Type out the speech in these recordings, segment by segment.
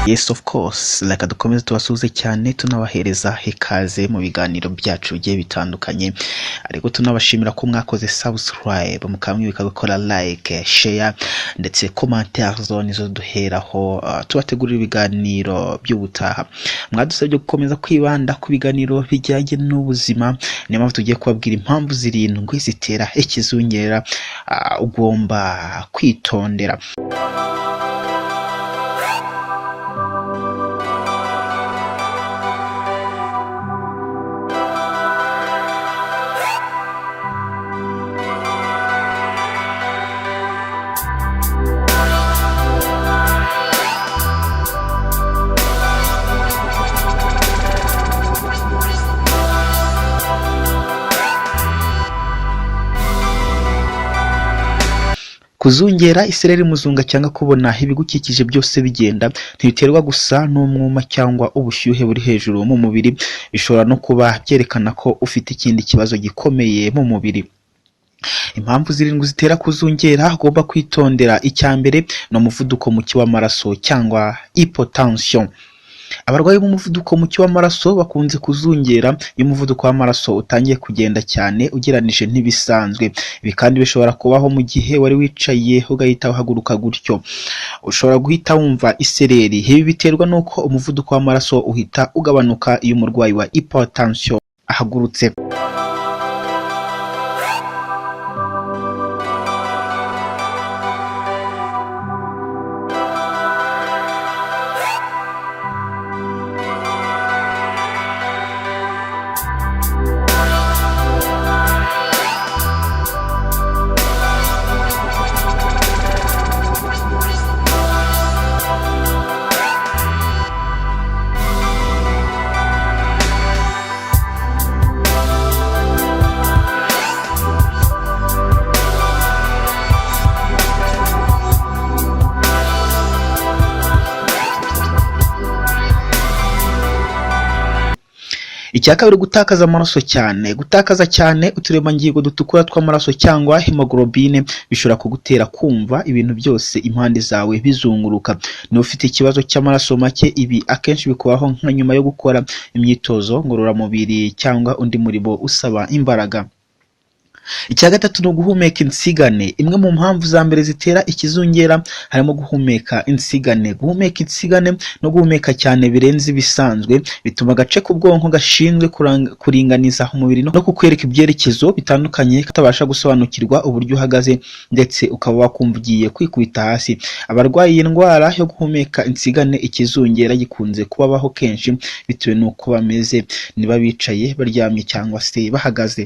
Yes of course, like dukomeze tubasuze cyane tunabahereza ikaze mu biganiro byacu bigiye bitandukanye, ariko tunabashimira ko mwakoze subscribe, mukamwibika gukora like, share ndetse commentaire zone zo duheraho tubategurira ibiganiro by'ubutaha. Mwadusabye gukomeza kwibanda ku biganiro bijyanye n'ubuzima, niyo mpamvu tugiye kubabwira impamvu zirindwi zitera ikizungera ugomba kwitondera. Kuzungera isereri muzunga cyangwa kubona ibigukikije byose bigenda ntibiterwa gusa n'umwuma cyangwa ubushyuhe buri hejuru mu mubiri, bishobora no kuba byerekana ko ufite ikindi kibazo gikomeye mu mubiri. Impamvu zirindwi zitera kuzungera ugomba kwitondera. Icyambere no muvuduko muke w'amaraso cyangwa hypotension. Abarwayi b'umuvuduko muke w'amaraso bakunze kuzungera iyo umuvuduko w'amaraso utangiye kugenda cyane ugeranije ntibisanzwe. Ibi kandi bishobora kubaho mu gihe wari wicaye ugahita uhaguruka gutyo. Ushobora guhita wumva isereri. Ibi biterwa nuko umuvuduko w'amaraso uhita ugabanuka iyo umurwayi wa hypotension ahagurutse. Icyakabiri gutakaza amaraso cyane. Gutakaza cyane uturemangingo dutukura tw'amaraso cyangwa hemoglobine bishobora kugutera kumva ibintu byose impande zawe bizunguruka. Niba ufite ikibazo cy'amaraso make, ibi akenshi bikubaho nka nyuma yo gukora imyitozo ngororamubiri cyangwa undi murimo usaba imbaraga. Icya gatatu no guhumeka insigane. Imwe mu mpamvu za mbere zitera ikizungera harimo guhumeka insigane. Guhumeka insigane no guhumeka cyane birenze bisanzwe bituma agace k'ubwonko gashinzwe kuringaniza umubiri no kukwereka ibyerekezo bitandukanye katabasha gusobanukirwa uburyo uhagaze, ndetse ukaba wakumva ugiye kwikubita hasi. Abarwaye iyi ndwara yo guhumeka insigane, ikizungera gikunze kubabaho kenshi bitewe n'uko bameze, niba bicaye, baryamye cyangwa se bahagaze.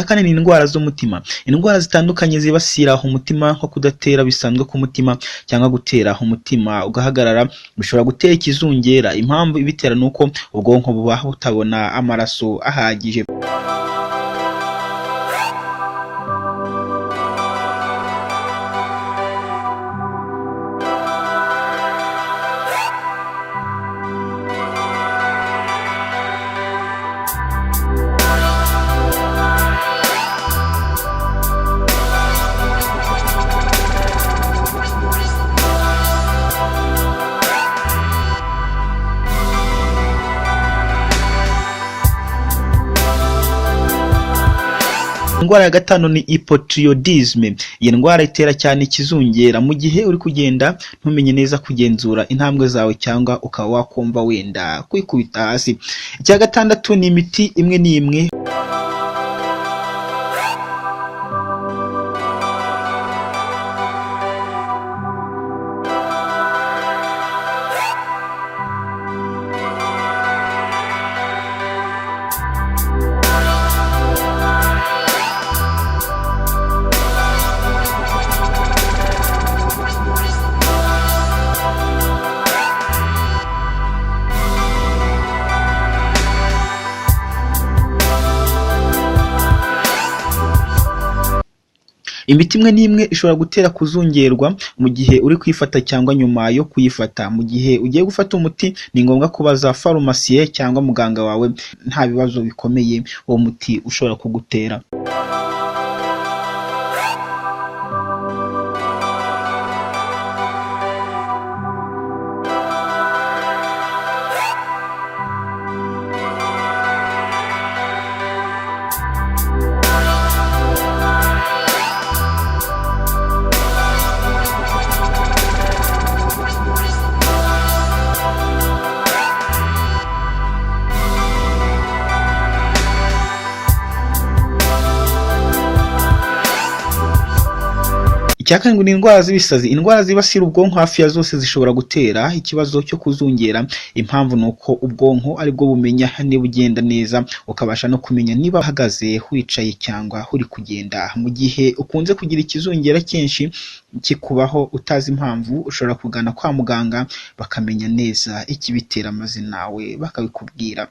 Kane ni indwara z'umutima. Indwara zitandukanye zibasira umutima nko kudatera bisanzwe k'umutima cyangwa gutera umutima ugahagarara bishobora gutera ikizungera. Impamvu ibitera nuko ubwonko buba butabona amaraso ahagije. Indwara ya gatanu ni hypothyroidism. Iyi ndwara itera cyane ikizungera mu gihe uri kugenda ntumenye neza kugenzura intambwe zawe cyangwa ukaba wakumva wenda kwikubita hasi. Icya gatandatu ni imiti imwe n'imwe Imiti imwe n'imwe ishobora gutera kuzungerwa mu gihe uri kwifata cyangwa nyuma yo kuyifata. Mu gihe ugiye gufata umuti ni ngombwa kubaza farumasiye cyangwa muganga wawe nta bibazo bikomeye uwo muti ushobora kugutera. Icya karindwi ni indwara z'ibisazi. Indwara zibasira ubwonko hafi ya zose zishobora gutera ikibazo cyo kuzungera. Impamvu ni uko ubwonko aribwo bumenya niba ugenda neza, ukabasha no kumenya niba uhagaze, wicaye cyangwa uri kugenda. Mu gihe ukunze kugira ikizungera kenshi kikubaho utazi impamvu, ushobora kugana kwa muganga bakamenya neza ikibitera maze nawe bakabikubwira.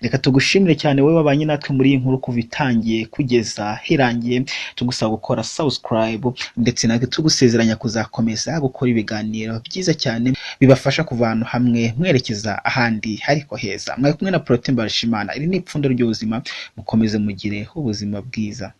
Reka tugushimire cyane wowe wabanye natwe muri iyi nkuru kuva itangiye kugeza irangiye. Tugusaba gukora subscribe ndetse natwe tugusezeranya kuzakomeza gukora ibiganiro byiza cyane bibafasha kuva ahantu hamwe mwerekeza ahandi ariko heza. Mwari kumwe na Ndwara. Iri ni ipfundo ry'ubuzima, mukomeze mugire ubuzima bwiza.